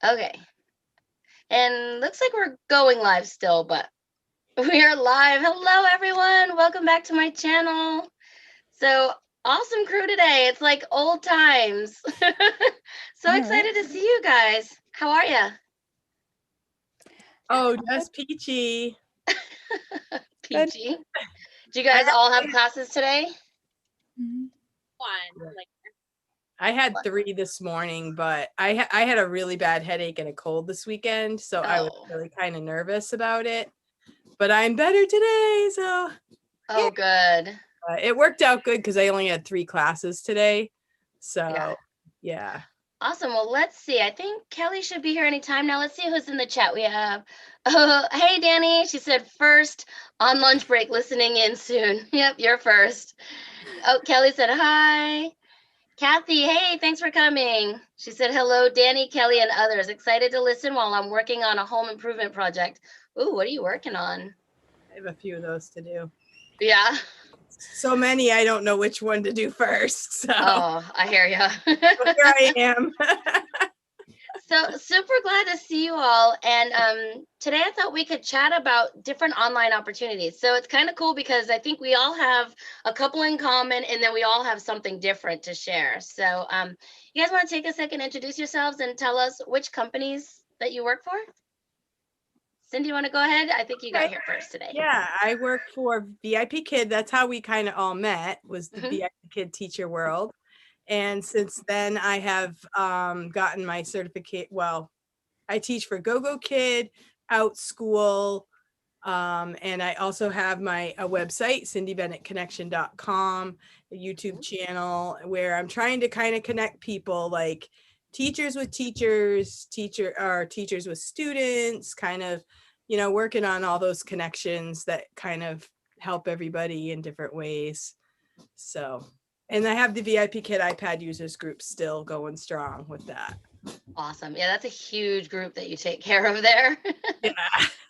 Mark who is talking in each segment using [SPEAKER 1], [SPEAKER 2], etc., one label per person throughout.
[SPEAKER 1] Okay. And looks like we're going live still, but we are live. Hello, everyone. Welcome back to my channel. So awesome crew today. It's like old times. So excited to see you guys. How are you?
[SPEAKER 2] Oh, just peachy.
[SPEAKER 1] Peachy. Do you guys all have classes today?
[SPEAKER 2] I had 3 this morning, but I had a really bad headache and a cold this weekend, so I was really kind of nervous about it. But I'm better today, so
[SPEAKER 1] Oh, good.
[SPEAKER 2] It worked out good because I only had 3 classes today. So yeah.
[SPEAKER 1] Awesome. Well, let's see. I think Kelly should be here anytime now. Let's see who's in the chat. We have, hey, Danny. She said first on lunch break, listening in soon. Yep, you're first. Oh, Kelly said hi. Kathy, hey, thanks for coming. She said hello, Danny, Kelly, and others. Excited to listen while I'm working on a home improvement project. Ooh, what are you working on?
[SPEAKER 2] I have a few of those to do.
[SPEAKER 1] Yeah.
[SPEAKER 2] So many, I don't know which one to do first. So.
[SPEAKER 1] Oh, I hear you.
[SPEAKER 2] Here I am.
[SPEAKER 1] So super glad to see you all. And today I thought we could chat about different online opportunities. So it's kind of cool because I think we all have a couple in common and then we all have something different to share. So you guys want to take a second, introduce yourselves and tell us which companies that you work for? Cindy, you want to go ahead? I think you got here first today.
[SPEAKER 2] Yeah, I work for VIP Kid. That's how we kind of all met, was the VIP Kid teacher world. And since then I have gotten my certificate. Well, I teach for Gogokid, OutSchool, and I also have a website, cindybennettconnection.com, a YouTube channel where I'm trying to kind of connect people, like teachers with teachers, teachers with students, kind of, working on all those connections that kind of help everybody in different ways. So, and I have the VIP Kid iPad users group still going strong with that.
[SPEAKER 1] Awesome. Yeah, that's a huge group that you take care of there.
[SPEAKER 2] Yeah.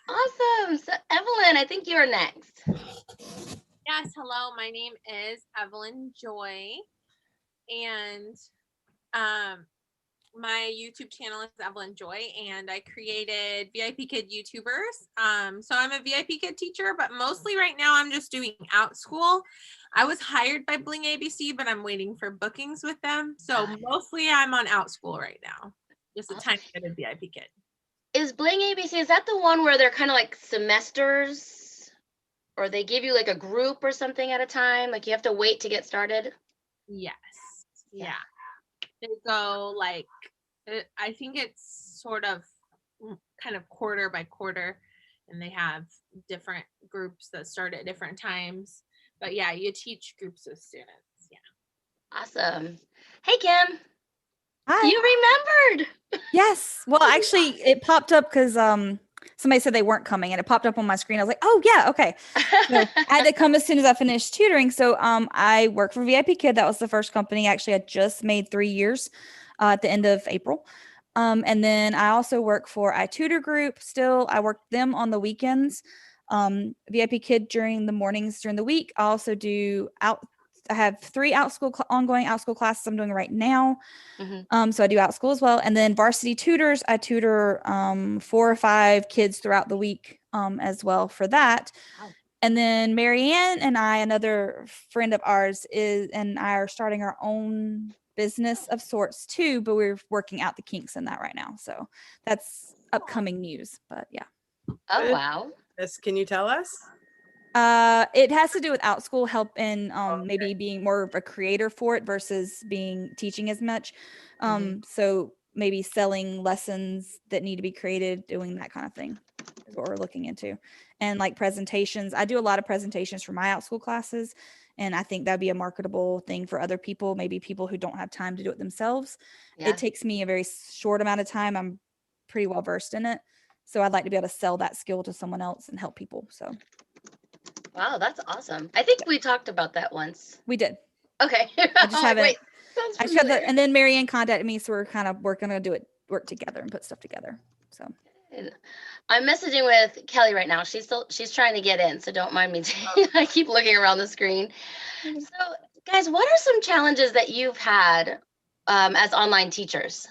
[SPEAKER 1] Awesome. So Evelyn, I think you're next.
[SPEAKER 3] Yes, hello. My name is Evelyn Joy, and my YouTube channel is Evelyn Joy, and I created VIP Kid YouTubers. So I'm a VIP Kid teacher, but mostly right now I'm just doing OutSchool. I was hired by Bling ABC, but I'm waiting for bookings with them. So mostly I'm on OutSchool right now. Just a tiny bit of VIP Kid.
[SPEAKER 1] Is Bling ABC, is that the one where they're kind of like semesters, or they give you like a group or something at a time? Like you have to wait to get started?
[SPEAKER 3] Yes. Yeah. They go like, I think it's sort of kind of quarter by quarter, and they have different groups that start at different times. But yeah, you teach groups of students. Yeah.
[SPEAKER 1] Awesome. Hey, Kim.
[SPEAKER 4] Hi.
[SPEAKER 1] You remembered.
[SPEAKER 4] Yes. Well, actually, it popped up because somebody said they weren't coming, and it popped up on my screen. I was like, oh yeah, okay. So I had to come as soon as I finished tutoring. So I work for VIP Kid. That was the first company. Actually, I just made 3 years at the end of April. And then I also work for iTutor Group. Still, I work them on the weekends. VIP Kid during the mornings during the week. I also do I have 3 ongoing OutSchool classes I'm doing right now. So I do OutSchool as well. And then Varsity Tutors, I tutor 4 or 5 kids throughout the week as well for that. Wow. And then Marianne and I, another friend of ours, and I are starting our own business of sorts too, but we're working out the kinks in that right now. So that's upcoming news, but yeah.
[SPEAKER 1] Oh, wow.
[SPEAKER 2] Can you tell us?
[SPEAKER 4] It has to do with OutSchool help and maybe being more of a creator for it versus teaching as much. So maybe selling lessons that need to be created, doing that kind of thing is what we're looking into. And like presentations, I do a lot of presentations for my OutSchool classes, and I think that'd be a marketable thing for other people, maybe people who don't have time to do it themselves. Yeah. It takes me a very short amount of time. I'm pretty well versed in it. So I'd like to be able to sell that skill to someone else and help people. So.
[SPEAKER 1] Wow, that's awesome. I think we talked about that once.
[SPEAKER 4] We did.
[SPEAKER 1] Okay.
[SPEAKER 4] I just haven't. Wait, I just got and then Marianne contacted me, so we're kind of working to work together and put stuff together. So
[SPEAKER 1] I'm messaging with Kelly right now. She's trying to get in, so don't mind me. I keep looking around the screen. So, guys, what are some challenges that you've had as online teachers?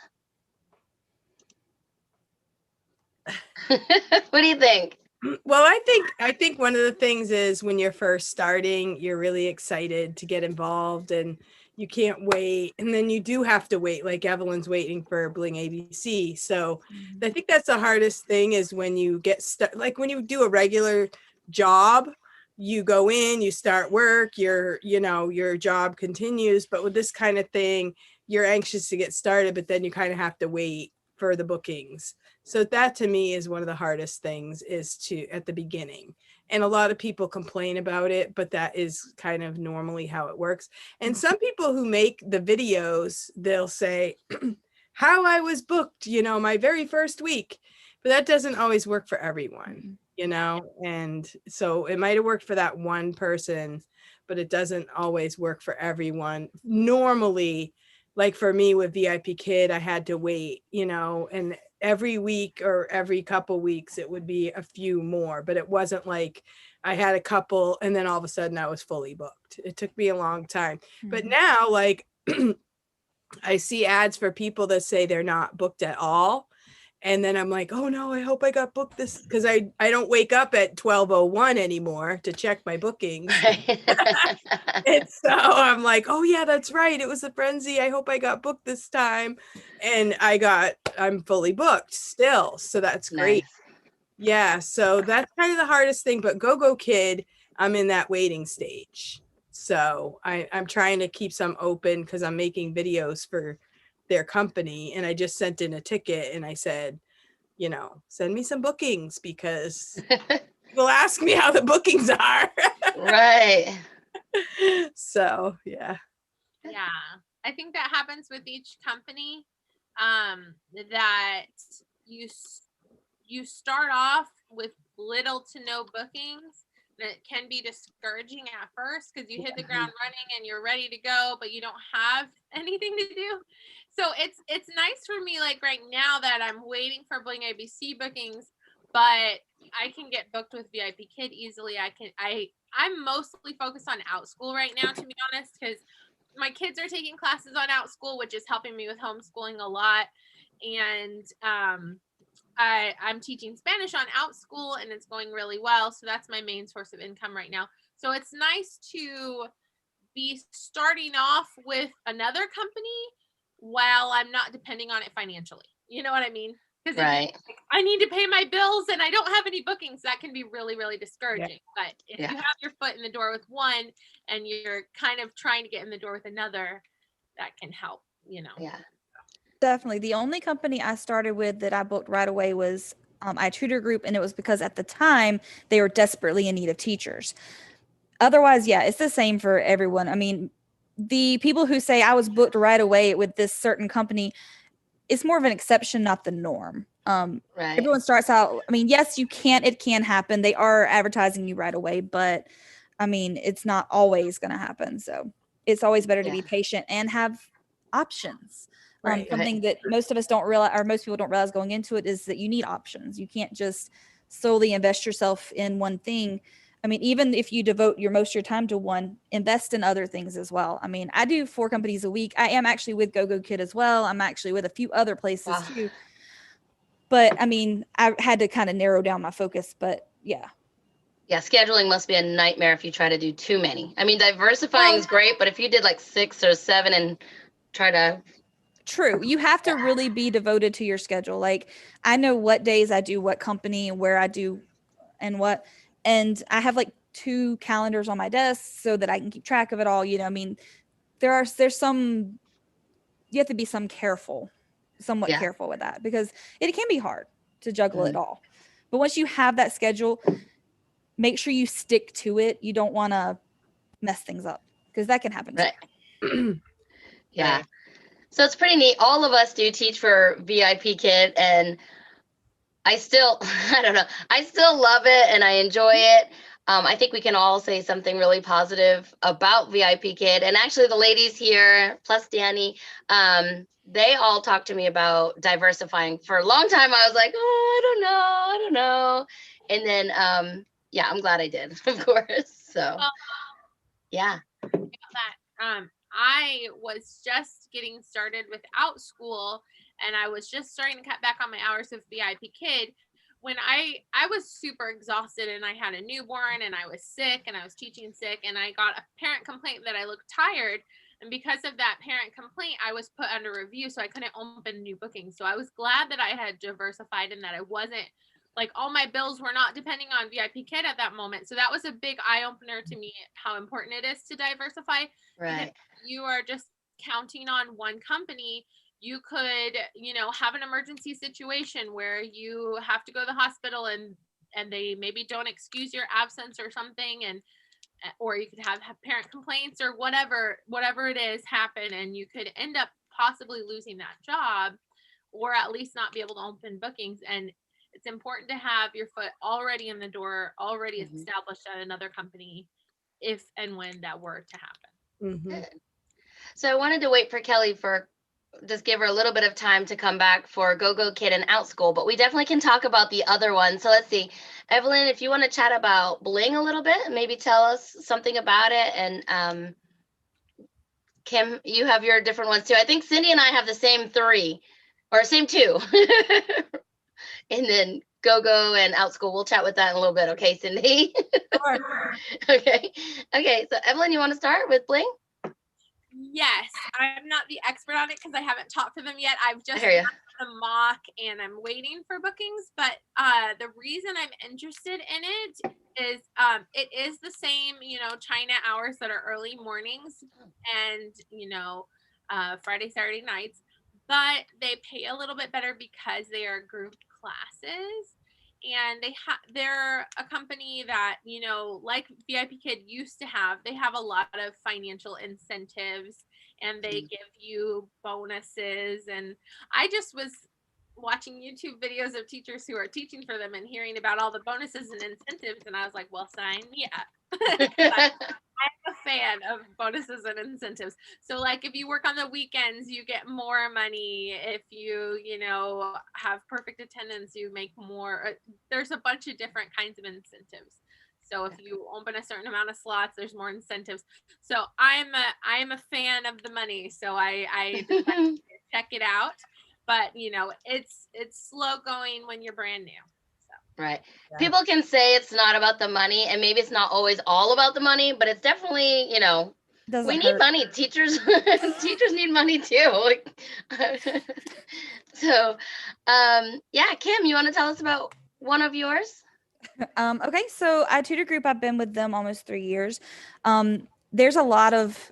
[SPEAKER 1] What do you think?
[SPEAKER 2] Well, I think one of the things is when you're first starting, you're really excited to get involved and you can't wait. And then you do have to wait, like Evelyn's waiting for Bling ABC. So I think that's the hardest thing is when you get stuck, like when you do a regular job, you go in, you start work, your job continues. But with this kind of thing, you're anxious to get started, but then you kind of have to wait for the bookings. So that to me is one of the hardest things is to at the beginning. And a lot of people complain about it, but that is kind of normally how it works. And some people who make the videos, they'll say how I was booked, my very first week. But that doesn't always work for everyone, and so it might have worked for that one person, but it doesn't always work for everyone. Normally, like for me with VIP Kid, I had to wait, and every week or every couple weeks it would be a few more, but it wasn't like I had a couple and then all of a sudden I was fully booked. It took me a long time. But now, like I see ads for people that say they're not booked at all. And then I'm like, oh no, I hope I got booked this, because I don't wake up at 12:01 anymore to check my bookings.
[SPEAKER 1] Right.
[SPEAKER 2] And so I'm like, oh yeah, that's right. It was a frenzy. I hope I got booked this time. And I'm fully booked still. So that's great.
[SPEAKER 1] Nice.
[SPEAKER 2] Yeah. So that's kind of the hardest thing. But Gogokid, I'm in that waiting stage. So I'm trying to keep some open because I'm making videos for their company. And I just sent in a ticket and I said, send me some bookings because people ask me how the bookings are.
[SPEAKER 1] Right.
[SPEAKER 2] So, yeah.
[SPEAKER 3] Yeah. I think that happens with each company, that you start off with little to no bookings. And it can be discouraging at first because you hit the ground running and you're ready to go, but you don't have anything to do. So it's nice for me, like right now that I'm waiting for Bling ABC bookings, but I can get booked with VIP Kid easily. I'm mostly focused on OutSchool right now, to be honest, because my kids are taking classes on OutSchool, which is helping me with homeschooling a lot. And I'm teaching Spanish on OutSchool and it's going really well. So that's my main source of income right now. So it's nice to be starting off with another company while I'm not depending on it financially. You know what I mean? Because
[SPEAKER 1] Right.
[SPEAKER 3] I need to pay my bills and I don't have any bookings, that can be really, really discouraging. But if you have your foot in the door with one and you're kind of trying to get in the door with another, that can help,
[SPEAKER 1] Yeah.
[SPEAKER 4] Definitely. The only company I started with that I booked right away was iTutor Group, and it was because at the time they were desperately in need of teachers. Otherwise, yeah, it's the same for everyone. I mean, the people who say I was booked right away with this certain company, it's more of an exception, not the norm.
[SPEAKER 1] Right.
[SPEAKER 4] Everyone starts out, I mean, yes, it can happen. They are advertising you right away, but I mean, it's not always going to happen. So it's always better to be patient and have options.
[SPEAKER 2] Right.
[SPEAKER 4] Something that most of us don't realize, or most people don't realize going into it, is that you need options. You can't just solely invest yourself in one thing. I mean, even if you devote most of your time to one, invest in other things as well. I mean, I do 4 companies a week. I am actually with Gogokid as well. I'm actually with a few other places too. But I mean, I had to kind of narrow down my focus, but yeah.
[SPEAKER 1] Yeah, scheduling must be a nightmare if you try to do too many. I mean, diversifying is great, but if you did like 6 or 7 and try to.
[SPEAKER 4] True. You have to really be devoted to your schedule. Like, I know what days I do what company and where I do and what. And I have like 2 calendars on my desk so that I can keep track of it all. I mean, there's some, you have to be somewhat careful with that because it can be hard to juggle it all. But once you have that schedule, make sure you stick to it. You don't want to mess things up because that can happen.
[SPEAKER 1] Right. Yeah. So it's pretty neat. All of us do teach for VIP Kid, and I still, I don't know, I still love it and I enjoy it. I think we can all say something really positive about VIP Kid. And actually the ladies here, plus Danny, they all talked to me about diversifying. For a long time, I was like, oh, I don't know. And then, I'm glad I did, of course. So, yeah.
[SPEAKER 3] I was just getting started with OutSchool, and I was just starting to cut back on my hours of VIP Kid when I was super exhausted and I had a newborn and I was sick and I was teaching sick and I got a parent complaint that I looked tired. And because of that parent complaint, I was put under review. So I couldn't open new bookings. So I was glad that I had diversified and that I wasn't like all my bills were not depending on VIP Kid at that moment. So that was a big eye opener to me, how important it is to diversify.
[SPEAKER 1] Right.
[SPEAKER 3] You are just counting on one company. You could, have an emergency situation where you have to go to the hospital and they maybe don't excuse your absence or something, and or you could have parent complaints or whatever it is happen, and you could end up possibly losing that job or at least not be able to open bookings. And it's important to have your foot already in the door, already established at another company if and when that were to happen.
[SPEAKER 1] Good. So I wanted to wait for Kelly for just give her a little bit of time to come back for Gogokid and Outschool, but we definitely can talk about the other one. So let's see, Evelyn, if you want to chat about Bling a little bit, maybe tell us something about it. And Kim, you have your different ones too. I think Cindy and I have the same 3 or same 2. And then Gogo and Outschool, we'll chat with that in a little bit. Okay, Cindy?
[SPEAKER 2] Sure.
[SPEAKER 1] Okay. So Evelyn, you want to start with Bling?
[SPEAKER 3] Yes, I'm not the expert on it because I haven't talked to them yet. I've just
[SPEAKER 1] I hear ya.
[SPEAKER 3] done the mock and I'm waiting for bookings. But the reason I'm interested in it is it is the same, China hours that are early mornings and, Friday, Saturday nights, but they pay a little bit better because they are group classes. And they're a company that, like VIP Kid used to have, they have a lot of financial incentives and they give you bonuses. And I just was watching YouTube videos of teachers who are teaching for them and hearing about all the bonuses and incentives. And I was like, well, sign me up. I'm a fan of bonuses and incentives. So like if you work on the weekends, you get more money. If you, have perfect attendance, you make more. There's a bunch of different kinds of incentives. So if you open a certain amount of slots, there's more incentives. So I am a fan of the money. So I decided to check it out. But it's slow going when you're brand new.
[SPEAKER 1] Right.
[SPEAKER 2] Yeah.
[SPEAKER 1] People can say it's not about the money, and maybe it's not always all about the money, but it's definitely,
[SPEAKER 4] Doesn't
[SPEAKER 1] we need
[SPEAKER 4] hurt.
[SPEAKER 1] money. Teachers need money too. So, yeah, Kim, you want to tell us about one of yours?
[SPEAKER 4] Okay, so I tutor group, I've been with them almost 3 years. There's a lot of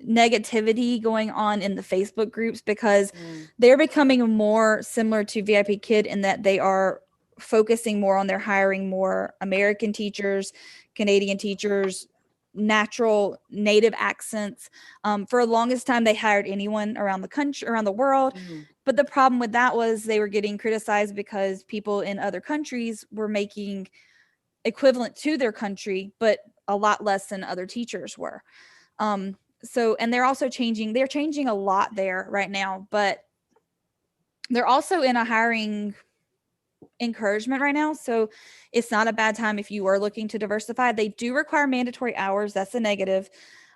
[SPEAKER 4] negativity going on in the Facebook groups because they're becoming more similar to VIP Kid in that they are focusing more on their hiring more American teachers, Canadian teachers, natural native accents. For the longest time, they hired anyone around the country, around the world. But the problem with that was they were getting criticized because people in other countries were making equivalent to their country, but a lot less than other teachers were. So, and they're also changing a lot there right now, but they're also in a hiring encouragement right now. So it's not a bad time if you are looking to diversify. They do require mandatory hours. That's a negative.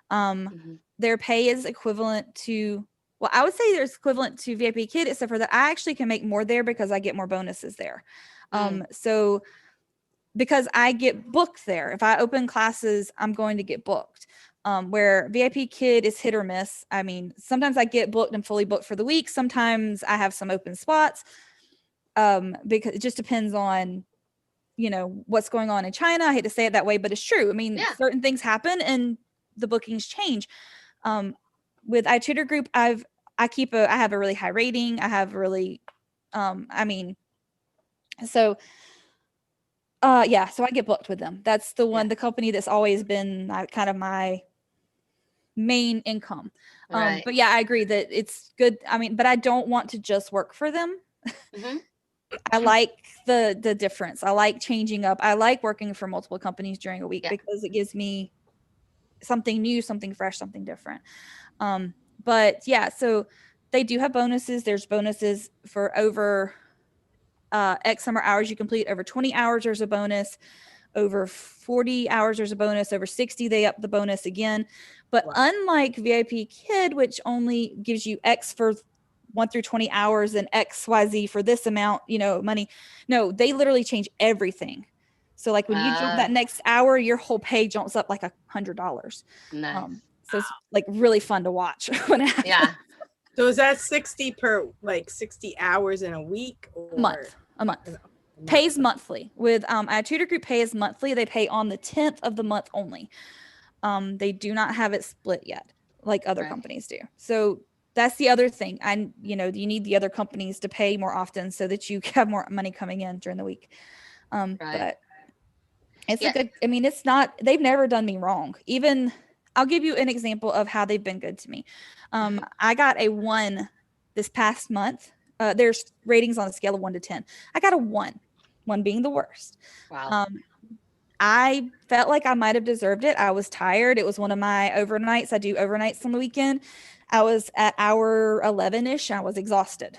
[SPEAKER 4] Their pay is equivalent to, well, I would say there's equivalent to VIP Kid, except for that I actually can make more there because I get more bonuses there. So because I get booked there, if I open classes, I'm going to get booked. Where VIP Kid is hit or miss. I mean, sometimes I get booked and fully booked for the week. Sometimes I have some open spots. Because it just depends on, what's going on in China. I hate to say it that way, but it's true. I mean, certain things happen and the bookings change. With iTutor Group, I have a really high rating. I have really, so so I get booked with them. That's the company that's always been kind of my main income. But yeah, I agree that it's good. I mean, but I don't want to just work for them. I like the difference. I like changing up. I like working for multiple companies during a week because it gives me something new, something fresh, something different. But yeah, so they do have bonuses. There's bonuses for over X number of hours you complete. Over 20 hours, there's a bonus. Over 40 hours, there's a bonus. Over 60, they up the bonus again. But unlike VIP Kid, which only gives you X for 1 through 20 hours and XYZ for this amount, money. No, they literally change everything. So like when you jump that next hour, your whole pay jumps up like $100.
[SPEAKER 1] Nice.
[SPEAKER 4] So it's like really fun to watch when it happens.
[SPEAKER 1] Yeah.
[SPEAKER 2] So is that 60 hours in a week or
[SPEAKER 4] A month. Pays monthly. With our tutor group pays monthly. They pay on the 10th of the month only. They do not have it split yet, like other companies do. So that's the other thing. You need the other companies to pay more often so that you have more money coming in during the week. But it's a good, it's not, they've never done me wrong. Even, I'll give you an example of how they've been good to me. I got a 1 this past month. There's ratings on a scale of 1 to 10. I got a 1 being the worst.
[SPEAKER 1] Wow.
[SPEAKER 4] I felt like I might have deserved it. I was tired. It was one of my overnights. I do overnights on the weekend. I was at hour 11-ish. I was exhausted.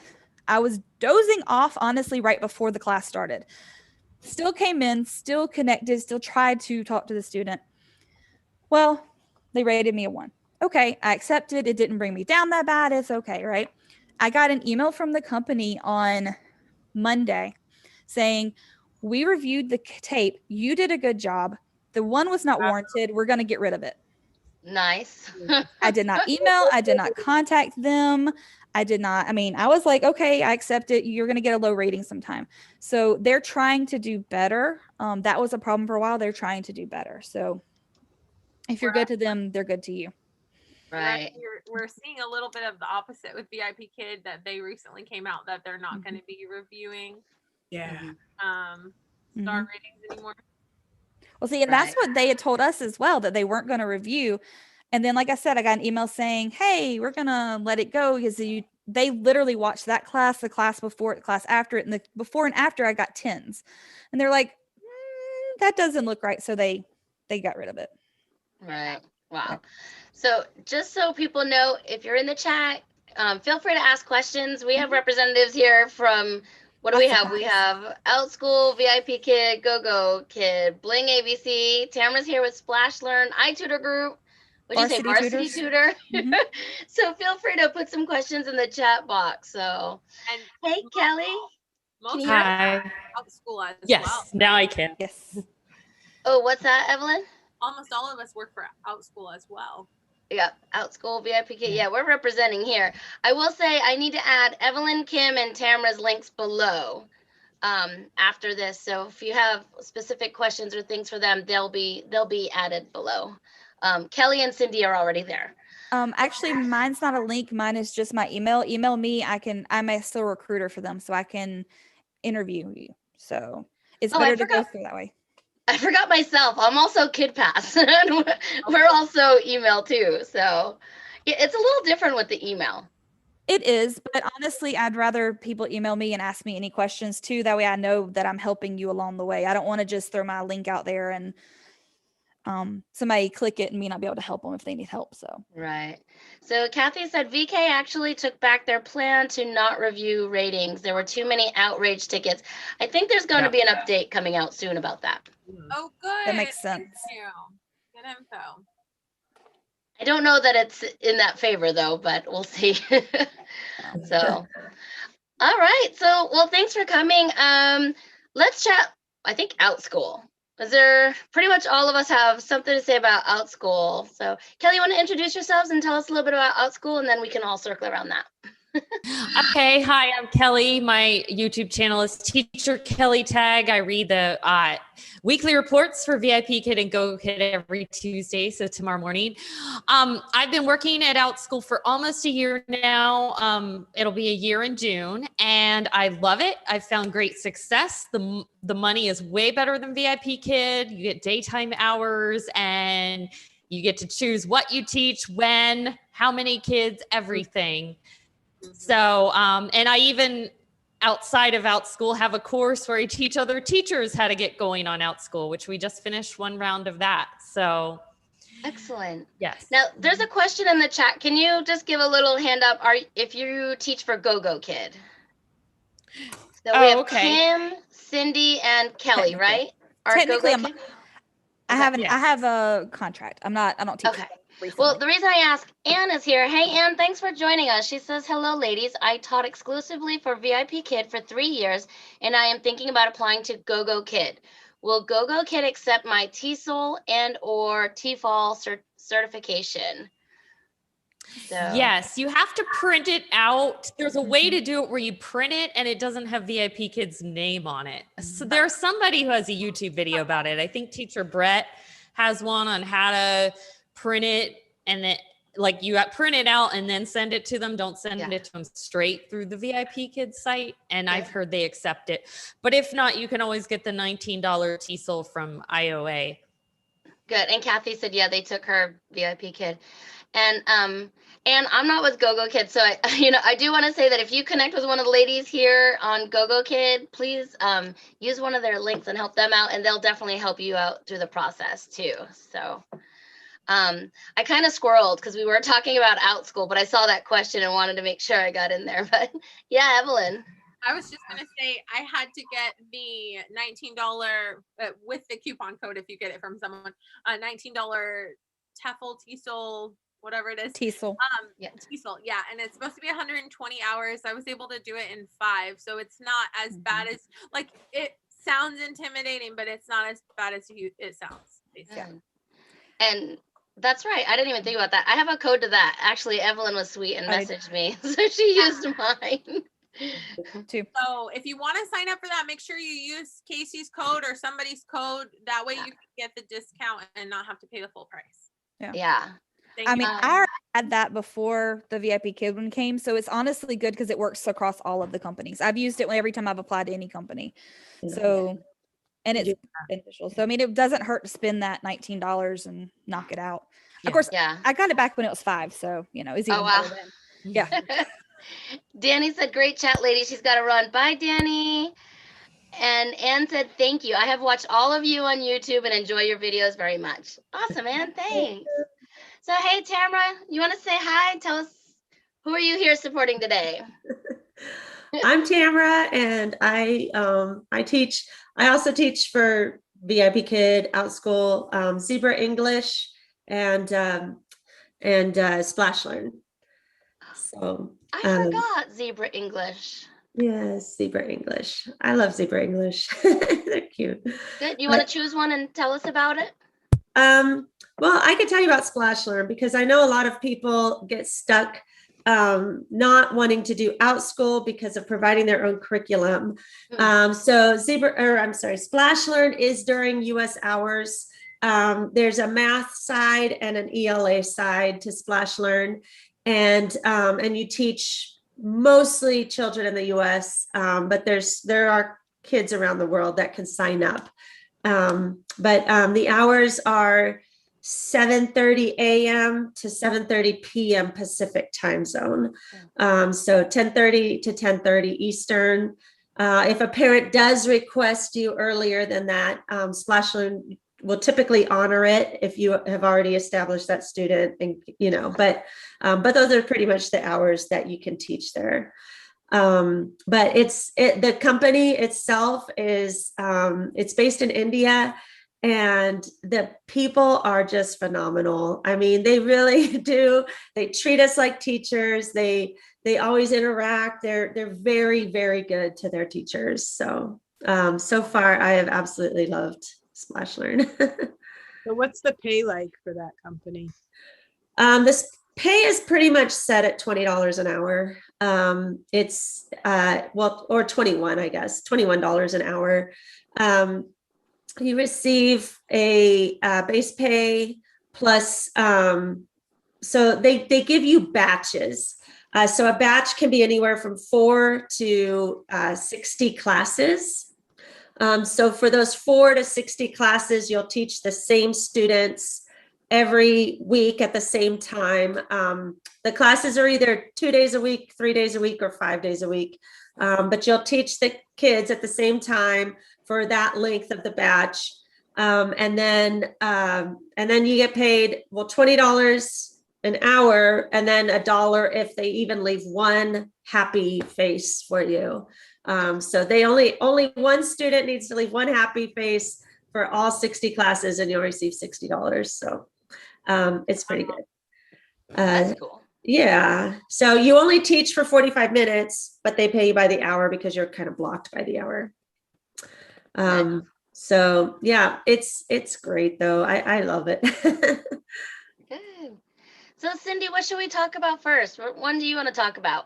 [SPEAKER 4] I was dozing off, honestly, right before the class started. Still came in, still connected, still tried to talk to the student. Well, they rated me a 1. Okay, I accepted. It didn't bring me down that bad. It's okay, right? I got an email from the company on Monday saying, we reviewed the tape. You did a good job. The 1 was not warranted. We're going to get rid of it.
[SPEAKER 1] Nice.
[SPEAKER 4] I did not email. I did not contact them. I was like, okay, I accept it. You're going to get a low rating sometime. So they're trying to do better. That was a problem for a while. They're trying to do better. So if you're good to them, they're good to you.
[SPEAKER 1] Right.
[SPEAKER 3] We're seeing a little bit of the opposite with VIP Kid, that they recently came out that they're not going to be reviewing star ratings anymore.
[SPEAKER 4] Well, see, and that's what they had told us as well, that they weren't going to review. And then, like I said, I got an email saying, hey, we're going to let it go because they literally watched that class, the class before it, the class after it, and the before and after I got 10s. And they're like, that doesn't look right. So they got rid of it.
[SPEAKER 1] Right. Wow. So just so people know, if you're in the chat, feel free to ask questions. We have representatives here from, what do we have? We have OutSchool, VIP Kid, Gogokid, Bling ABC. Tamara's here with Splash Learn, iTutor Group. What did you say? Varsity Tutor. So feel free to put some questions in the chat box. So, hey, Kelly.
[SPEAKER 3] Can you
[SPEAKER 5] Hi.
[SPEAKER 3] OutSchool as
[SPEAKER 5] Yes,
[SPEAKER 3] well.
[SPEAKER 5] now I can.
[SPEAKER 4] Yes.
[SPEAKER 1] Oh, what's that, Evelyn?
[SPEAKER 3] Almost all of us work for OutSchool as well.
[SPEAKER 1] Yeah, OutSchool, VIP Kid. Yeah, we're representing here. I will say I need to add Evelyn, Kim, and Tamara's links below after this. So if you have specific questions or things for them, they'll be added below. Kelly and Cindy are already there.
[SPEAKER 4] Actually, mine's not a link. Mine is just my email. Email me. I'm a still recruiter for them, so I can interview you. So it's better to go through that way.
[SPEAKER 1] I forgot myself. I'm also KidPass. We're also email too. So it's a little different with the email.
[SPEAKER 4] It is, but honestly, I'd rather people email me and ask me any questions too. That way I know that I'm helping you along the way. I don't want to just throw my link out there and somebody click it and me not be able to help them if they need help. So
[SPEAKER 1] right. So Kathy said VK actually took back their plan to not review ratings. There were too many outrage tickets. I think there's going to be an update coming out soon about that.
[SPEAKER 3] Oh, good.
[SPEAKER 4] That makes sense.
[SPEAKER 3] Thank you. Good info.
[SPEAKER 1] I don't know that it's in that favor though, but we'll see. So, all right. So, well, thanks for coming. Let's chat. I think OutSchool. Is there pretty much all of us have something to say about OutSchool? So, Kelly, you want to introduce yourselves and tell us a little bit about OutSchool, and then we can all circle around that.
[SPEAKER 5] Okay, hi, I'm Kelly. My YouTube channel is Teacher Kelly Tag. I read the weekly reports for VIP Kid and Gogokid every Tuesday, so tomorrow morning. I've been working at OutSchool for almost a year now. It'll be a year in June, and I love it. I've found great success. The money is way better than VIP Kid. You get daytime hours, and you get to choose what you teach, when, how many kids, everything. So, and I even outside of OutSchool have a course where I teach other teachers how to get going on OutSchool, which we just finished one round of that. So
[SPEAKER 1] excellent.
[SPEAKER 5] Yes.
[SPEAKER 1] Now there's a question in the chat. Can you just give a little hand up? If you teach for Gogokid? So we have Kim, Cindy, and Kelly, right?
[SPEAKER 4] Technically, I have a contract. I don't teach.
[SPEAKER 1] Okay. Well, the reason I ask, Anne is here. Hey, Anne, thanks for joining us. She says, hello, ladies. I taught exclusively for VIP Kid for 3 years, and I am thinking about applying to Gogokid. Will Gogokid accept my TESOL and or TEFL certification? So.
[SPEAKER 5] Yes, you have to print it out. There's a way to do it where you print it and it doesn't have VIP Kid's name on it. So there's somebody who has a YouTube video about it. I think Teacher Brett has one on how to print it, and then like you print it out and then send it to them. Don't send it to them straight through the VIP Kids site. And I've heard they accept it. But if not, you can always get the $19 TESOL from IOA.
[SPEAKER 1] Good. And Kathy said, yeah, they took her VIP Kid. And I'm not with Gogokid, so I do want to say that if you connect with one of the ladies here on Gogokid, please use one of their links and help them out, and they'll definitely help you out through the process too. So I kind of squirreled because we were talking about OutSchool, but I saw that question and wanted to make sure I got in there. But yeah, Evelyn.
[SPEAKER 3] I was just going to say, I had to get the $19 with the coupon code, if you get it from someone, $19 TEFL, TESOL, whatever it is.
[SPEAKER 4] TESOL.
[SPEAKER 3] TESOL, yeah. And it's supposed to be 120 hours. I was able to do it in 5. So it's not as bad as, like, it sounds intimidating, but it's not as bad as it sounds. Basically.
[SPEAKER 1] And that's right. I didn't even think about that. I have a code to that. Actually, Evelyn was sweet and messaged me. So she used mine.
[SPEAKER 4] Too.
[SPEAKER 3] So if you want to sign up for that, make sure you use Kasie's code or somebody's code. That way you can get the discount and not have to pay the full price.
[SPEAKER 1] Yeah.
[SPEAKER 4] I mean, I already had that before the VIP Kid one came, so it's honestly good because it works across all of the companies. I've used it every time I've applied to any company. So, and it's beneficial. So, I mean, it doesn't hurt to spend that $19 and knock it out. Of course, I got it back when it was 5, so, it's even better then. Yeah.
[SPEAKER 1] Danny said, great chat, lady. She's got to run. Bye, Danny. And Anne said, thank you. I have watched all of you on YouTube and enjoy your videos very much. Awesome, Anne. Thanks. So, hey, Tamara, you want to say hi? Tell us, who are you here supporting today?
[SPEAKER 6] I'm Tamara, and I teach. I also teach for VIP Kid, OutSchool, Zebra English, and Splash Learn. So
[SPEAKER 1] I forgot Zebra English.
[SPEAKER 6] Yes, Zebra English. I love Zebra English. They're cute.
[SPEAKER 1] Good. You want to choose one and tell us about it?
[SPEAKER 6] Well, I could tell you about Splash Learn because I know a lot of people get stuck not wanting to do OutSchool because of providing their own curriculum. So Splash Learn is during US hours. There's a math side and an ELA side to Splash Learn, and you teach mostly children in the US, but there are kids around the world that can sign up. But the hours are 7:30 a.m. to 7:30 p.m. Pacific time zone. So 10:30 to 10:30 Eastern. If a parent does request you earlier than that, Splash Learn will typically honor it if you have already established that student, and but those are pretty much the hours that you can teach there. But the company itself is it's based in India, and the people are just phenomenal. I mean, they really do. They treat us like teachers. They always interact. They're very, very good to their teachers. So so far, I have absolutely loved Splash Learn.
[SPEAKER 2] So what's the pay like for that company?
[SPEAKER 6] This pay is pretty much set at $20 an hour. It's or 21, I guess, $21 an hour. You receive a base pay plus, so they give you batches. So a batch can be anywhere from 4 to 60 classes. So for those 4 to 60 classes, you'll teach the same students every week at the same time. The classes are either 2 days a week, 3 days a week, or 5 days a week. But you'll teach the kids at the same time for that length of the batch. And then you get paid, $20 an hour, and then $1 if they even leave one happy face for you. So they only one student needs to leave one happy face for all 60 classes, and you'll receive $60. So It's pretty good.
[SPEAKER 1] That's cool.
[SPEAKER 6] Yeah. So you only teach for 45 minutes, but they pay you by the hour because you're kind of blocked by the hour. So yeah, it's great though. I love it.
[SPEAKER 1] Good. So Cindy, what should we talk about first? What one do you want to talk about?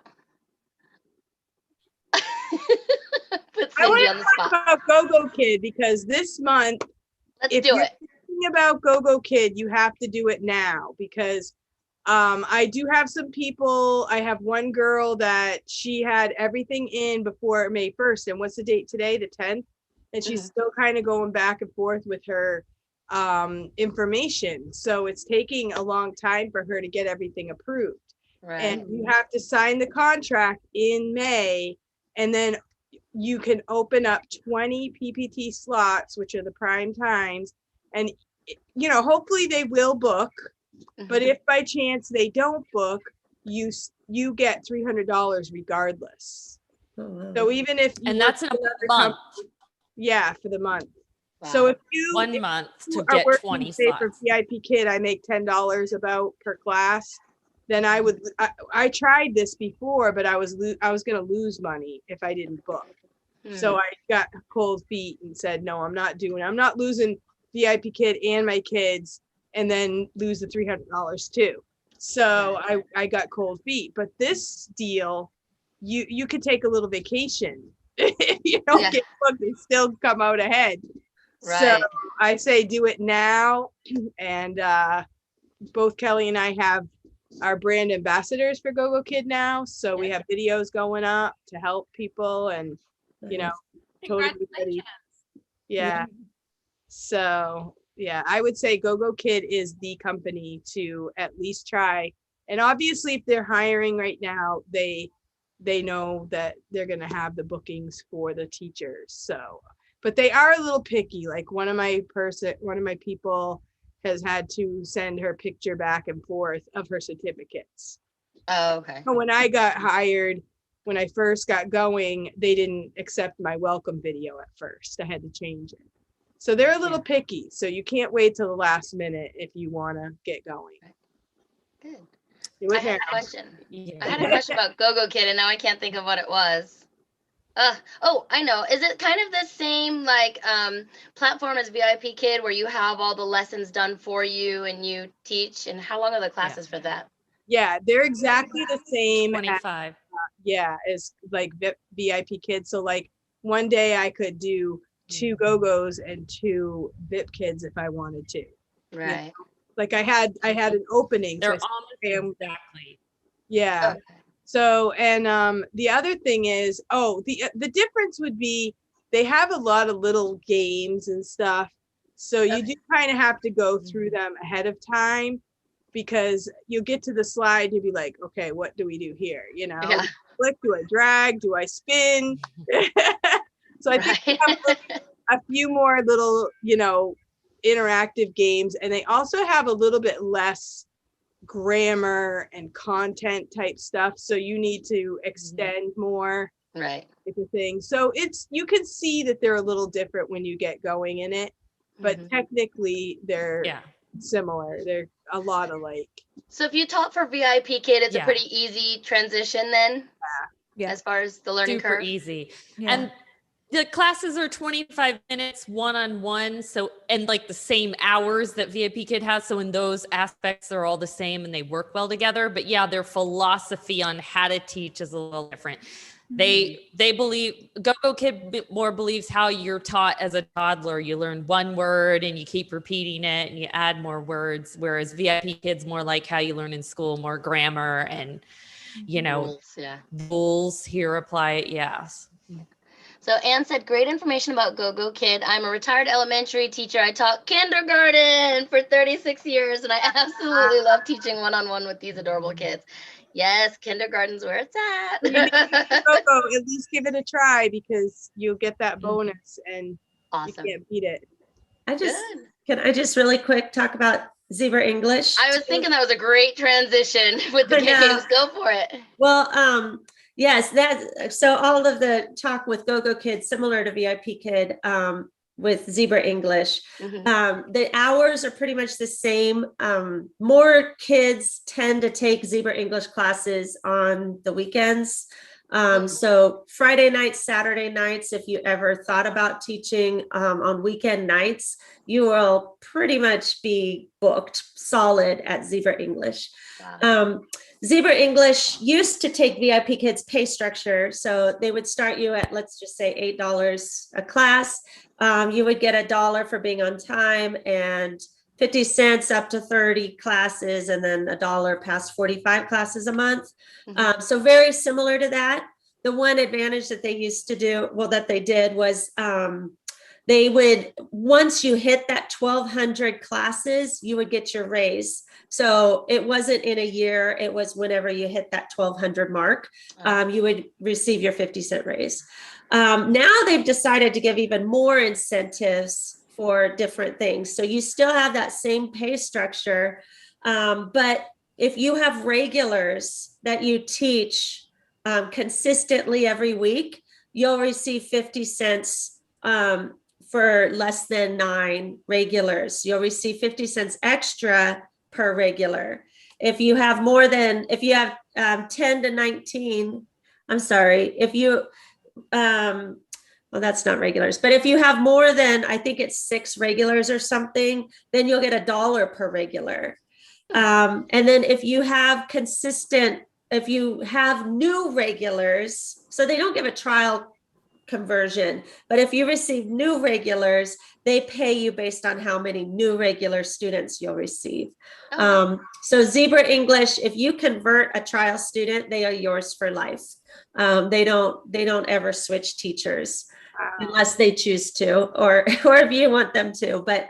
[SPEAKER 1] Put
[SPEAKER 2] I want
[SPEAKER 1] Cindy
[SPEAKER 2] to
[SPEAKER 1] on the
[SPEAKER 2] talk
[SPEAKER 1] spot.
[SPEAKER 2] about Gogokid because this month,
[SPEAKER 1] Let's
[SPEAKER 2] if
[SPEAKER 1] do
[SPEAKER 2] you're
[SPEAKER 1] it.
[SPEAKER 2] thinking about Gogokid, you have to do it now because I do have some people. I have one girl that she had everything in before May 1st. And what's the date today? The 10th. And she's still kind of going back and forth with her information. So it's taking a long time for her to get everything approved.
[SPEAKER 1] Right.
[SPEAKER 2] And you have to sign the contract in May. And then you can open up 20 PPT slots, which are the prime times. And, you know, hopefully they will book. But if by chance they don't book, you get $300 regardless.
[SPEAKER 6] Oh, wow.
[SPEAKER 2] So even if you
[SPEAKER 5] And
[SPEAKER 2] work
[SPEAKER 5] that's in a
[SPEAKER 2] for another
[SPEAKER 5] month.
[SPEAKER 2] yeah, for the month.
[SPEAKER 1] Wow.
[SPEAKER 2] So if you
[SPEAKER 5] 1 month to
[SPEAKER 2] are
[SPEAKER 5] get
[SPEAKER 2] working,
[SPEAKER 5] 20
[SPEAKER 2] say, for
[SPEAKER 5] slots.
[SPEAKER 2] VIP Kid, I make $10 about per class. Then I would. I tried this before, but I was going to lose money if I didn't book. So I got cold feet and said, no, I'm not losing VIP Kid and my kids and then lose the $300 too. So I got cold feet. But this deal, you could take a little vacation. If you don't get booked and still come out ahead.
[SPEAKER 1] Right.
[SPEAKER 2] So I say do it now. And both Kelly and I have our brand ambassadors for Gogokid now. So we have videos going up to help people and, you know, totally ready. Yeah. So yeah, I would say Gogokid is the company to at least try. And obviously if they're hiring right now, they know that they're going to have the bookings for the teachers. So, but they are a little picky. Like one of my people has had to send her picture back and forth of her certificates.
[SPEAKER 1] Oh, okay.
[SPEAKER 2] So when I got hired, when I first got going, they didn't accept my welcome video at first. I had to change it. So they're a little picky. So you can't wait till the last minute if you want to get going.
[SPEAKER 1] Good.
[SPEAKER 2] I
[SPEAKER 1] had a question.
[SPEAKER 5] Yeah.
[SPEAKER 1] I had a question about Gogokid, and now I can't think of what it was. Oh, I know. Is it kind of the same like platform as VIP Kid, where you have all the lessons done for you and you teach? And how long are the classes for that?
[SPEAKER 2] Yeah, they're exactly the same.
[SPEAKER 5] 25.
[SPEAKER 2] As like VIP Kids. So like one day I could do 2 Gogos and 2 VIP Kids if I wanted to.
[SPEAKER 1] Right.
[SPEAKER 2] You know? Like I had an opening.
[SPEAKER 5] They're
[SPEAKER 2] so
[SPEAKER 5] almost exactly.
[SPEAKER 2] yeah.
[SPEAKER 1] Okay.
[SPEAKER 2] So and the other thing is, the difference would be they have a lot of little games and stuff. So you do kind of have to go through them ahead of time because you'll get to the slide, you'll be like, okay, what do we do here? You know, click, do I drag? Do I spin? So I think they have a few more little, you know, interactive games, and they also have a little bit less grammar and content type stuff, so you need to extend more type of thing. So you can see that they're a little different when you get going in it, but technically they're similar. They're a lot alike.
[SPEAKER 1] So if you taught for VIP Kid, it's a pretty easy transition then, as far as the learning
[SPEAKER 5] Super
[SPEAKER 1] curve.
[SPEAKER 5] easy. And the classes are 25 minutes one-on-one. So, and like the same hours that VIP Kid has. So in those aspects, they're all the same and they work well together. But yeah, their philosophy on how to teach is a little different. They believe, Gogokid more believes how you're taught as a toddler. You learn one word and you keep repeating it and you add more words. Whereas VIP Kid's more like how you learn in school, more grammar and, you know, rules here apply. Yes.
[SPEAKER 1] So Anne said, great information about Gogokid. I'm a retired elementary teacher. I taught kindergarten for 36 years, and I absolutely love teaching one-on-one with these adorable kids. Yes, kindergarten's where it's at.
[SPEAKER 2] At least give it a try because you'll get that bonus and you can't beat it.
[SPEAKER 6] Can I just really quick talk about Zebra English?
[SPEAKER 1] I was thinking that was a great transition with the games. Go for it.
[SPEAKER 6] Well, yes, so all of the talk with Gogokid, similar to VIP Kid, with Zebra English.
[SPEAKER 1] Mhm.
[SPEAKER 6] The hours are pretty much the same. More kids tend to take Zebra English classes on the weekends. So Friday nights, Saturday nights, if you ever thought about teaching on weekend nights, you will pretty much be booked solid at Zebra English.
[SPEAKER 1] Wow.
[SPEAKER 6] Zebra English used to take VIP kids pay structure. So they would start you at, let's just say $8 a class. You would get $1 for being on time and 50 cents up to 30 classes, and then $1 past 45 classes a month. So very similar to that. The one advantage that they used to do, well, that they did was they would, once you hit that 1,200 classes, you would get your raise. So it wasn't in a year, it was whenever you hit that 1,200 mark, you would receive your 50-cent raise. Now they've decided to give even more incentives for different things. So you still have that same pay structure, but if you have regulars that you teach consistently every week, you'll receive 50 cents for less than 9 regulars. You'll receive 50 cents extra per regular. If you have more than, if you have 10 to 19, I'm sorry, if you, well, that's not regulars, but if you have more than, I think it's 6 regulars or something, then you'll get $1 per regular. And then if you have consistent, if you have new regulars, so they don't give a trial conversion, but if you receive new regulars, they pay you based on how many new regular students you'll receive. So Zebra English, if you convert a trial student, they are yours for life. They don't ever switch teachers unless they choose to, or if you want them to, but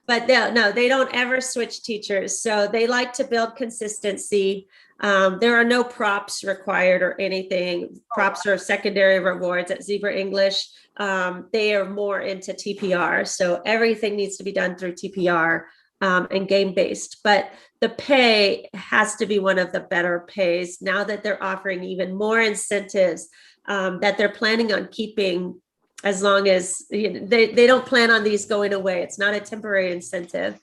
[SPEAKER 6] no, they don't ever switch teachers. So they like to build consistency. There are no props required or anything. Props or secondary rewards at Zebra English. They are more into TPR. So everything needs to be done through TPR and game-based. But the pay has to be one of the better pays now that they're offering even more incentives that they're planning on keeping as long as, you know, they don't plan on these going away. It's not a temporary incentive.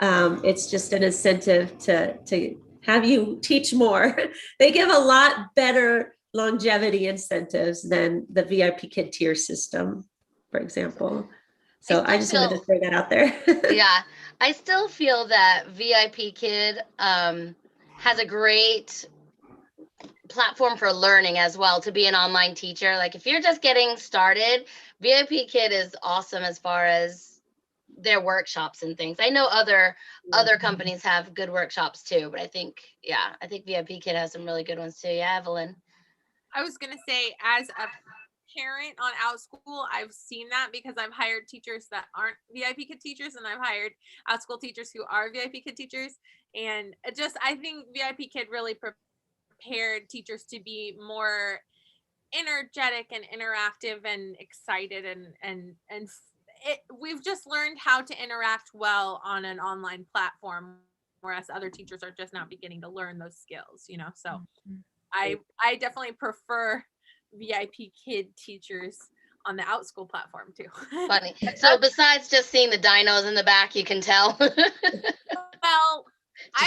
[SPEAKER 6] It's just an incentive to have you teach more. They give a lot better longevity incentives than the VIP Kid tier system, for example. So I just wanted to throw that out there.
[SPEAKER 1] Yeah, I still feel that VIP Kid has a great platform for learning as well, to be an online teacher. Like if you're just getting started, VIP Kid is awesome as far as their workshops and things. I know other companies have good workshops too, but I think VIP Kid has some really good ones too. Yeah, Evelyn.
[SPEAKER 3] I was gonna say, as a parent on OutSchool, I've seen that because I've hired teachers that aren't VIP Kid teachers, and I've hired OutSchool teachers who are VIP Kid teachers. And I think VIP Kid really prepared teachers to be more energetic and interactive and excited, and we've just learned how to interact well on an online platform, whereas other teachers are just now beginning to learn those skills, you know. So I definitely prefer VIP Kid teachers on the OutSchool platform too.
[SPEAKER 1] Funny. So besides just seeing the dinos in the back, you can tell.
[SPEAKER 3] Well,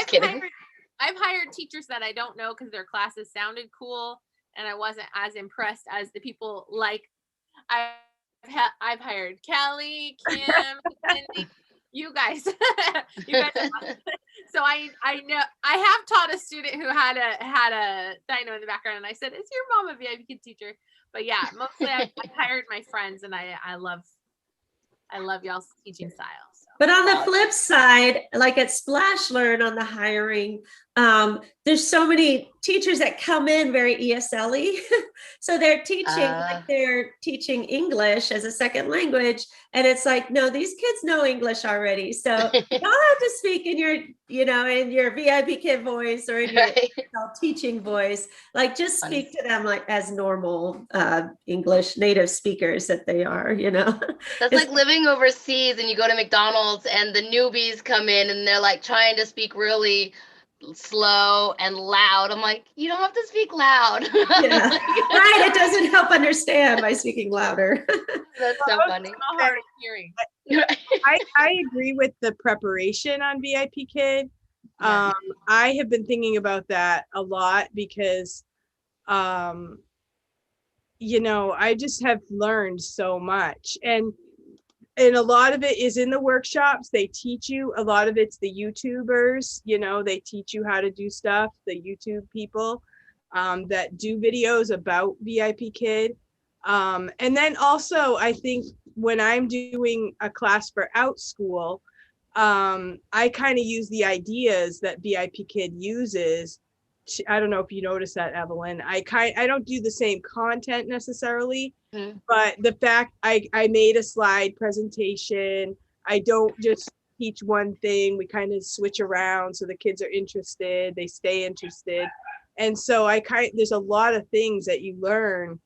[SPEAKER 1] Kidding.
[SPEAKER 3] I've hired teachers that I don't know because their classes sounded cool, and I wasn't as impressed as the people like I've hired Kelly, Kim, Cindy, you guys. You guys are awesome. So I know I have taught a student who had a dino in the background, and I said, "Is your mom a VIP Kid teacher?" But yeah, mostly I hired my friends, and I love y'all's teaching style. So.
[SPEAKER 6] But on the flip side, like at Splash Learn on the hiring, there's so many teachers that come in very ESL-y. So they're teaching like they're teaching English as a second language. And it's like, no, these kids know English already. So you don't have to speak in your, you know, in your VIP Kid voice or in your teaching voice. Like just speak to them like as normal English native speakers that they are, you know.
[SPEAKER 1] That's like living overseas and you go to McDonald's and the newbies come in and they're like trying to speak really slow and loud. I'm like, you don't have to speak loud.
[SPEAKER 6] Yeah. Right. It doesn't help understand by speaking louder.
[SPEAKER 1] That's so funny.
[SPEAKER 3] I'm hard of hearing.
[SPEAKER 2] I agree with the preparation on VIP Kid.
[SPEAKER 1] Yeah.
[SPEAKER 2] I have been thinking about that a lot because, you know, I just have learned so much, and a lot of it is in the workshops. They teach you, a lot of it's the YouTubers, you know, they teach you how to do stuff, the YouTube people that do videos about VIP Kid. And then also, I think when I'm doing a class for Outschool, I kind of use the ideas that VIP Kid uses. I don't know if you noticed that, Evelyn. I don't do the same content necessarily, but the fact I made a slide presentation. I don't just teach one thing. We kind of switch around so the kids are interested, they stay interested. And so there's a lot of things that you learn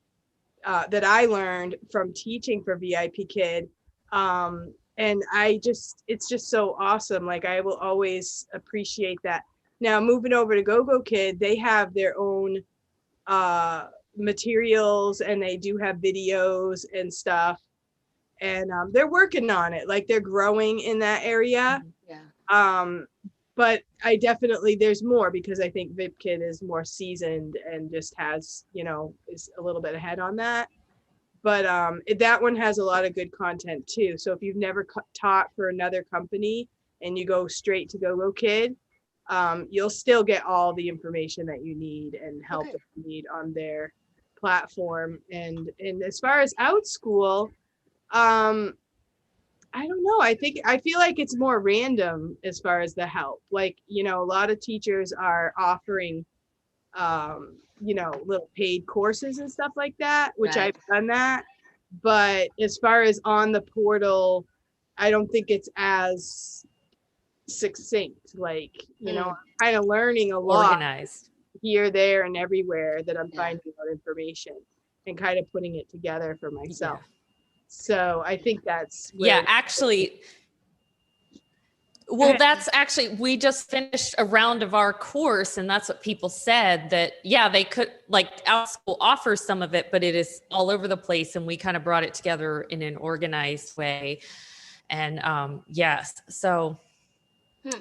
[SPEAKER 2] that I learned from teaching for VIP Kid. And it's just so awesome. Like, I will always appreciate that. Now, moving over to Gogokid, they have their own materials, and they do have videos and stuff. And they're working on it. Like, they're growing in that area.
[SPEAKER 1] Yeah.
[SPEAKER 2] But I definitely, there's more, because I think VIP Kid is more seasoned and just has, you know, is a little bit ahead on that. But that one has a lot of good content too. So if you've never taught for another company and you go straight to Gogokid, you'll still get all the information that you need and help that you need on their platform. And as far as Outschool, I don't know. I feel like it's more random as far as the help. Like, you know, a lot of teachers are offering you know, little paid courses and stuff like that, which
[SPEAKER 1] Right.
[SPEAKER 2] I've done that. But as far as on the portal, I don't think it's as succinct. Like, you know, I'm kind of learning a lot
[SPEAKER 5] Organized.
[SPEAKER 2] here, there, and everywhere that I'm
[SPEAKER 1] Yeah.
[SPEAKER 2] finding out information and kind of putting it together for myself. So I think that's
[SPEAKER 5] Yeah,
[SPEAKER 2] where
[SPEAKER 5] actually, well, that's actually, we just finished a round of our course, and that's what people said, that, yeah, they could, like, Outschool offers some of it, but it is all over the place, and we kind of brought it together in an organized way. And yes, so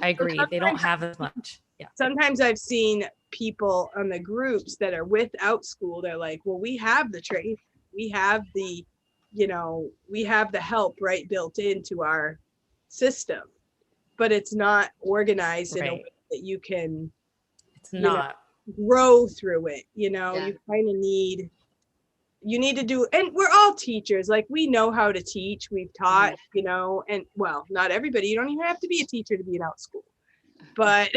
[SPEAKER 5] I agree. They don't have as much. Yeah.
[SPEAKER 2] sometimes I've seen people on the groups that are with Outschool. They're like, well, we have the training, we have the, you know, we have the help right built into our system, but it's not organized in a way that you can,
[SPEAKER 5] it's not
[SPEAKER 2] grow through it. You know,
[SPEAKER 1] Yeah.
[SPEAKER 2] you kind of need, you need to do, and we're all teachers, like, we know how to teach, we've taught, you know, and well, not everybody, you don't even have to be a teacher to be an Outschool. But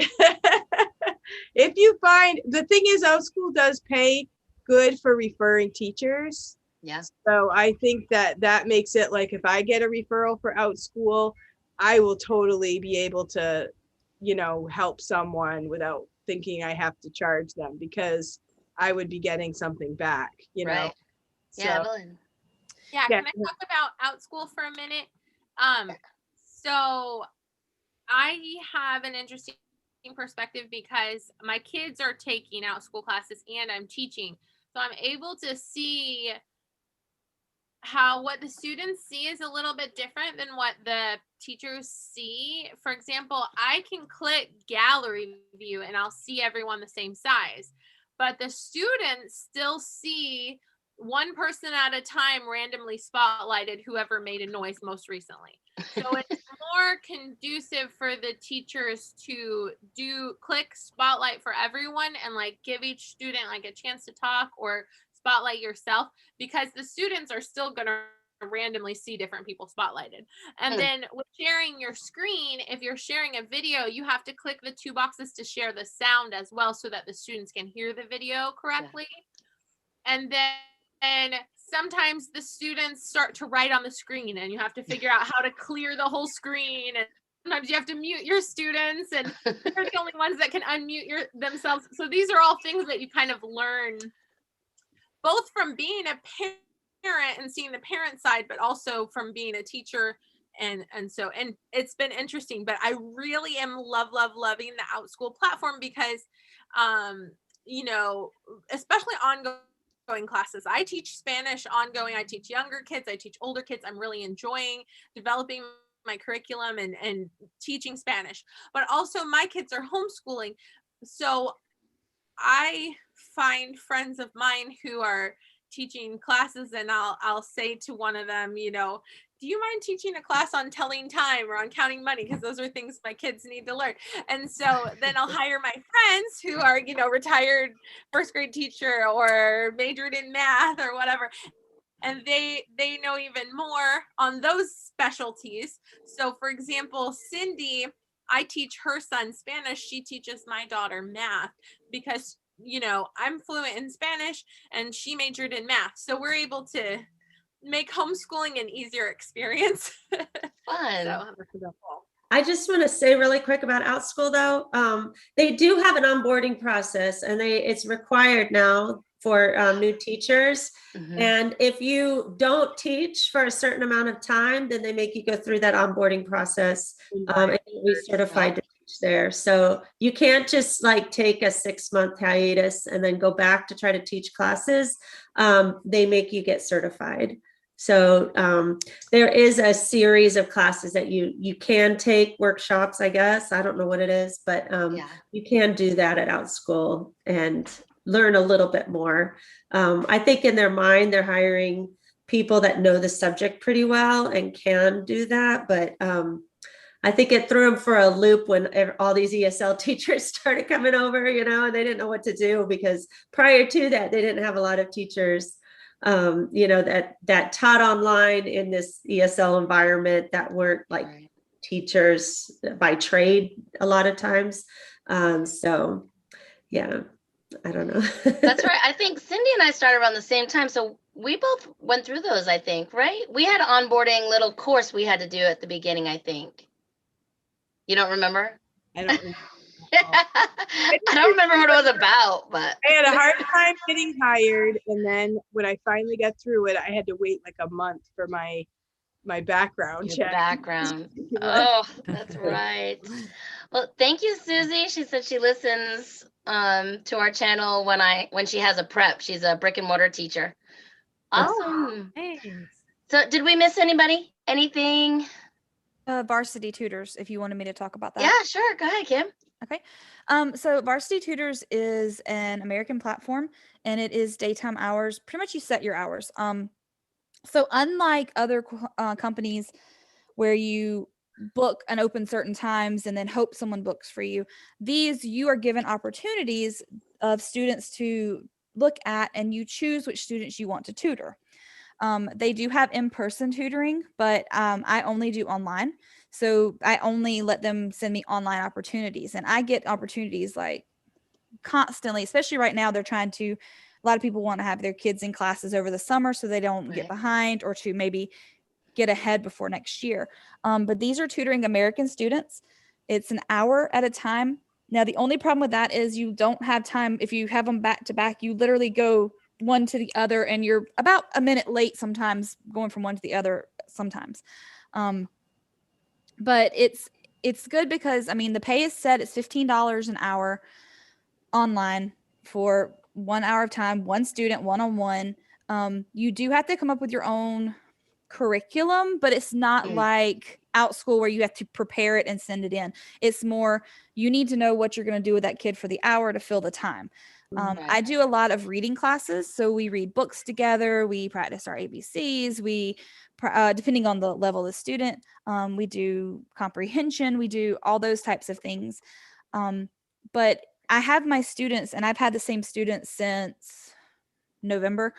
[SPEAKER 2] if you find, the thing is, Outschool does pay good for referring teachers.
[SPEAKER 1] Yeah.
[SPEAKER 2] So I think that makes it like, if I get a referral for Outschool, I will totally be able to, you know, help someone without thinking I have to charge them, because I would be getting something back, you know.
[SPEAKER 1] Right. Yeah, Evelyn.
[SPEAKER 3] Yeah,
[SPEAKER 2] Yeah.
[SPEAKER 3] can I talk about Outschool for a minute? So I have an interesting perspective because my kids are taking Outschool classes and I'm teaching. So I'm able to see how what the students see is a little bit different than what the teachers see. For example, I can click gallery view and I'll see everyone the same size, but the students still see one person at a time randomly spotlighted, whoever made a noise most recently. So it's more conducive for the teachers to click spotlight for everyone and like give each student like a chance to talk or spotlight yourself, because the students are still going to randomly see different people spotlighted. And then with sharing your screen, if you're sharing a video, you have to click the two boxes to share the sound as well, so that the students can hear the video correctly. And then sometimes the students start to write on the screen and you have to figure out how to clear the whole screen. And sometimes you have to mute your students, and they're the only ones that can unmute themselves. So these are all things that you kind of learn both from being a parent and seeing the parent side, but also from being a teacher so it's been interesting, but I really am loving the OutSchool platform because, you know, especially ongoing classes. I teach Spanish ongoing. I teach younger kids. I teach older kids. I'm really enjoying developing my curriculum and teaching Spanish, but also my kids are homeschooling. So I find friends of mine who are teaching classes, and I'll say to one of them, you know, do you mind teaching a class on telling time or on counting money? Because those are things my kids need to learn. And so then I'll hire my friends who are, you know, retired first grade teacher or majored in math or whatever. And they know even more on those specialties. So for example, Cindy, I teach her son Spanish. She teaches my daughter math because, you know, I'm fluent in Spanish and she majored in math. So we're able to make homeschooling an easier experience.
[SPEAKER 1] Fun.
[SPEAKER 3] So,
[SPEAKER 6] I just want to say really quick about OutSchool though. They do have an onboarding process, and it's required now for new teachers.
[SPEAKER 1] Mhm.
[SPEAKER 6] And if you don't teach for a certain amount of time, then they make you go through that onboarding process and be certified to teach there. So you can't just like take a 6-month hiatus and then go back to try to teach classes. They make you get certified. So there is a series of classes that you can take, workshops, I guess. I don't know what it is, but you can do that at OutSchool and learn a little bit more. I think in their mind, they're hiring people that know the subject pretty well and can do that. But I think it threw them for a loop when all these ESL teachers started coming over, you know, and they didn't know what to do because prior to that, they didn't have a lot of teachers you know, that taught online in this ESL environment that weren't like teachers by trade a lot of times. So yeah, I don't know.
[SPEAKER 1] That's right. I think Cindy and I started around the same time. So we both went through those, I think, right? We had an onboarding little course we had to do at the beginning, I think. You don't remember?
[SPEAKER 2] I don't remember.
[SPEAKER 1] I don't remember what it was about, but
[SPEAKER 2] I had a hard time getting hired, and then when I finally got through it, I had to wait like a month for my background
[SPEAKER 1] your
[SPEAKER 2] check.
[SPEAKER 1] background. Oh, that's right. Well, thank you, Susie. She said she listens to our channel when she has a prep. She's a brick and mortar teacher. Awesome.
[SPEAKER 5] Thanks.
[SPEAKER 1] So did we miss anybody? Anything?
[SPEAKER 4] Varsity Tutors, if you wanted me to talk about that.
[SPEAKER 1] Yeah, sure. Go ahead, Kim.
[SPEAKER 4] Okay. So Varsity Tutors is an American platform, and it is daytime hours. Pretty much you set your hours. So unlike other companies where you book and open certain times and then hope someone books for you, you are given opportunities of students to look at, and you choose which students you want to tutor. They do have in-person tutoring, but I only do online. So I only let them send me online opportunities, and I get opportunities like constantly, especially right now. A lot of people want to have their kids in classes over the summer so they don't get behind, or to maybe get ahead before next year. But these are tutoring American students. It's an hour at a time. Now, the only problem with that is you don't have time. If you have them back to back, you literally go one to the other, and you're about a minute late sometimes going from one to the other sometimes. But it's good because, I mean, the pay is set. It's $15 an hour online for 1 hour of time, one student, one-on-one. You do have to come up with your own curriculum, but it's not like OutSchool where you have to prepare it and send it in. It's more, you need to know what you're going to do with that kid for the hour to fill the time. I do a lot of reading classes. So we read books together. We practice our ABCs. We, depending on the level of the student, we do comprehension. We do all those types of things. But I have my students, and I've had the same students since November.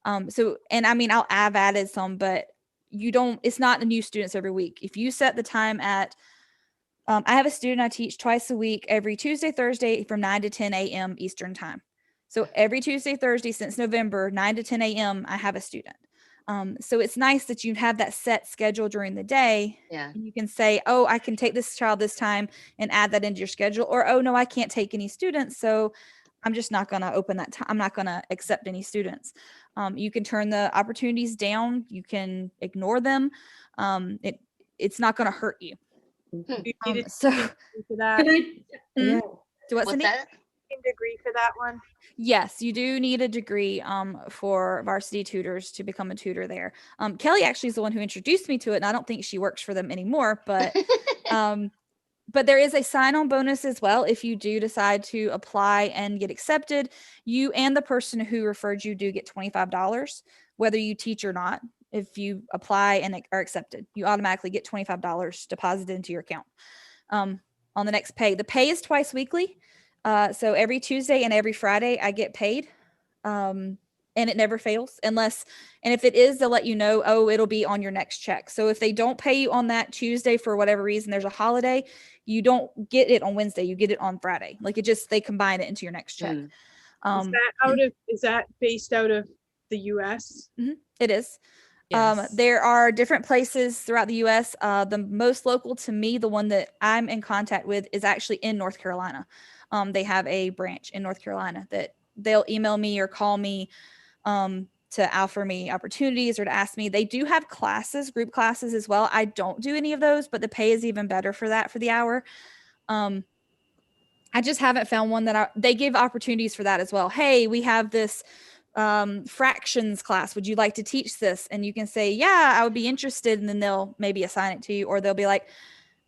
[SPEAKER 4] And I mean, I've added some, but it's not new students every week. If you set the time at, I have a student I teach twice a week, every Tuesday, Thursday from 9 to 10 a.m. Eastern time. So every Tuesday, Thursday since November, 9 to 10 a.m., I have a student. So it's nice that you have that set schedule during the day.
[SPEAKER 1] Yeah.
[SPEAKER 4] And you can say, oh, I can take this child this time and add that into your schedule. Or, oh, no, I can't take any students. So I'm just not going to open that time. I'm not going to accept any students. You can turn the opportunities down. You can ignore them. it's not going to hurt you.
[SPEAKER 2] Do you need a
[SPEAKER 4] So
[SPEAKER 2] degree for that?
[SPEAKER 6] Can I?
[SPEAKER 4] Mhm.
[SPEAKER 6] Yeah.
[SPEAKER 4] do what,
[SPEAKER 1] What's
[SPEAKER 4] Cindy?
[SPEAKER 1] that?
[SPEAKER 2] Degree for that one?
[SPEAKER 4] Yes, you do need a degree for Varsity Tutors to become a tutor there. Kelly actually is the one who introduced me to it, and I don't think she works for them anymore, but there is a sign-on bonus as well. If you do decide to apply and get accepted, you and the person who referred you do get $25, whether you teach or not. If you apply and are accepted, you automatically get $25 deposited into your account on the next pay. The pay is twice weekly. So every Tuesday and every Friday I get paid. And it never fails and if it is, they'll let you know, oh, it'll be on your next check. So if they don't pay you on that Tuesday for whatever reason, there's a holiday, you don't get it on Wednesday, you get it on Friday. Like they combine it into your next check.
[SPEAKER 2] Is that based out of the US?
[SPEAKER 4] It is.
[SPEAKER 5] Yes.
[SPEAKER 4] There are different places throughout the US. The most local to me, the one that I'm in contact with, is actually in North Carolina. They have a branch in North Carolina that they'll email me or call me to offer me opportunities or to ask me. They do have classes, group classes as well. I don't do any of those, but the pay is even better for that, for the hour. I just haven't found one that they give opportunities for that as well. Hey, we have this fractions class. Would you like to teach this? And you can say, yeah, I would be interested. And then they'll maybe assign it to you, or they'll be like,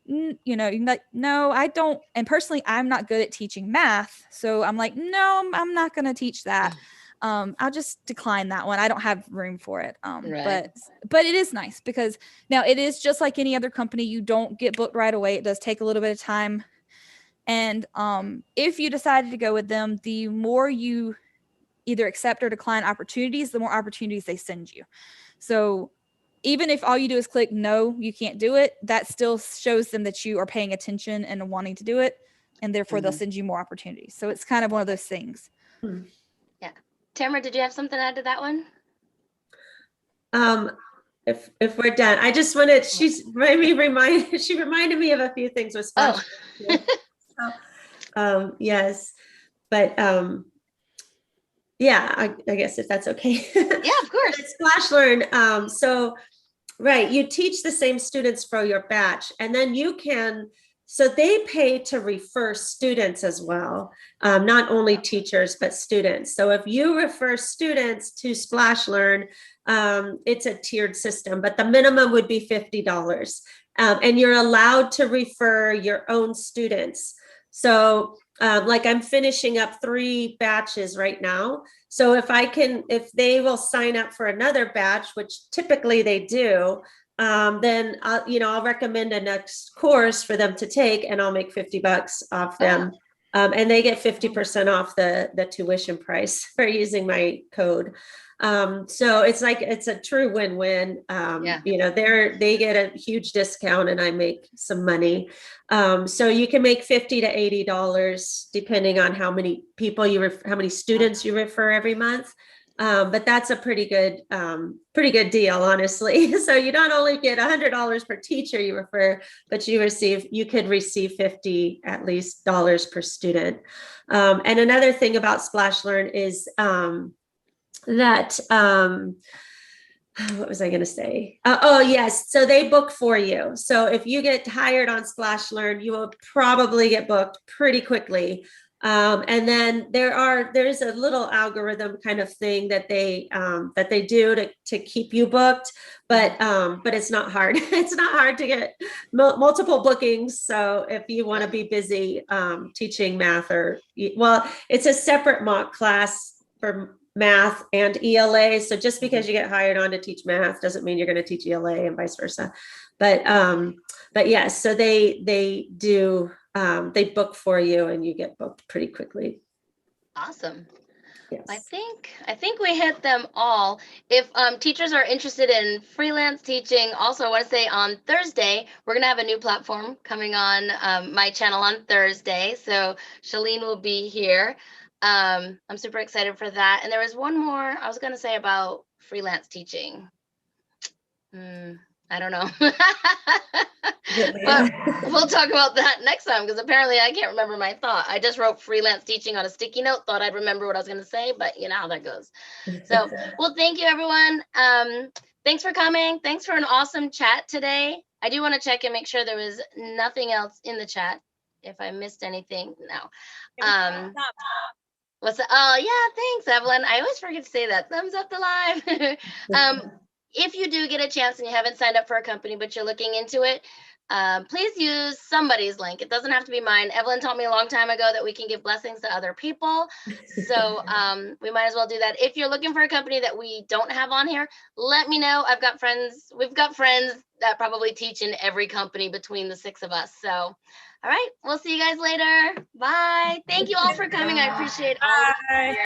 [SPEAKER 4] you can be like, no, I don't. And personally, I'm not good at teaching math. So I'm like, no, I'm not going to teach that. I'll just decline that one. I don't have room for it.
[SPEAKER 1] Right.
[SPEAKER 4] But it is nice because now it is just like any other company. You don't get booked right away. It does take a little bit of time. And if you decided to go with them, the more you either accept or decline opportunities, the more opportunities they send you. So even if all you do is click no, you can't do it, that still shows them that you are paying attention and wanting to do it, and therefore they'll send you more opportunities. So it's kind of one of those things.
[SPEAKER 1] Yeah. Tamara, did you have something to add to that one?
[SPEAKER 6] If we're done, I just wanted, she reminded me of a few things with Splash. Yes, but yeah, I guess if that's okay.
[SPEAKER 1] Yeah, of course.
[SPEAKER 6] It's Splash Learn. So, right, you teach the same students for your batch, and then you can, so they pay to refer students as well, not only teachers, but students. So if you refer students to Splash Learn, it's a tiered system, but the minimum would be $50. And you're allowed to refer your own students. So like I'm finishing up 3 batches right now. So if they will sign up for another batch, which typically they do, then I'll recommend a next course for them to take, and I'll make $50 off them. And they get 50% off the tuition price for using my code. So it's a true win-win. They get a huge discount and I make some money. So you can make $50 to $80 depending on how many people how many students you refer every month. But that's a pretty good deal, honestly. So you not only get $100 per teacher you refer, but you could receive $50 at least per student. And another thing about Splash Learn is that what was I going to say? Yes. So they book for you. So if you get hired on Splash Learn, you will probably get booked pretty quickly. And then there's a little algorithm kind of thing that they do to keep you booked, but it's not hard. It's not hard to get multiple bookings. So if you want to be busy teaching math it's a separate mock class for math and ELA. So just because you get hired on to teach math doesn't mean you're going to teach ELA and vice versa. But yes, so they do. They book for you and you get booked pretty quickly.
[SPEAKER 1] Awesome.
[SPEAKER 6] Yes.
[SPEAKER 1] I think we hit them all. If teachers are interested in freelance teaching, also I want to say on Thursday, we're going to have a new platform coming on my channel on Thursday. So Shalene will be here. I'm super excited for that. And there was one more I was going to say about freelance teaching. I don't know. But we'll talk about that next time, because apparently I can't remember my thought. I just wrote freelance teaching on a sticky note, thought I'd remember what I was going to say, but you know how that goes. So, well, thank you, everyone. thanks for coming. Thanks for an awesome chat today. I do want to check and make sure there was nothing else in the chat. If I missed anything, no. What's the, oh yeah, thanks, Evelyn. I always forget to say that. Thumbs up the live. If you do get a chance and you haven't signed up for a company, but you're looking into it, please use somebody's link. It doesn't have to be mine. Evelyn taught me a long time ago that we can give blessings to other people. So we might as well do that. If you're looking for a company that we don't have on here, let me know. I've got friends. We've got friends that probably teach in every company between the 6 of us. So, all right, we'll see you guys later. Bye. Thank you all for coming. I appreciate all.
[SPEAKER 2] Bye.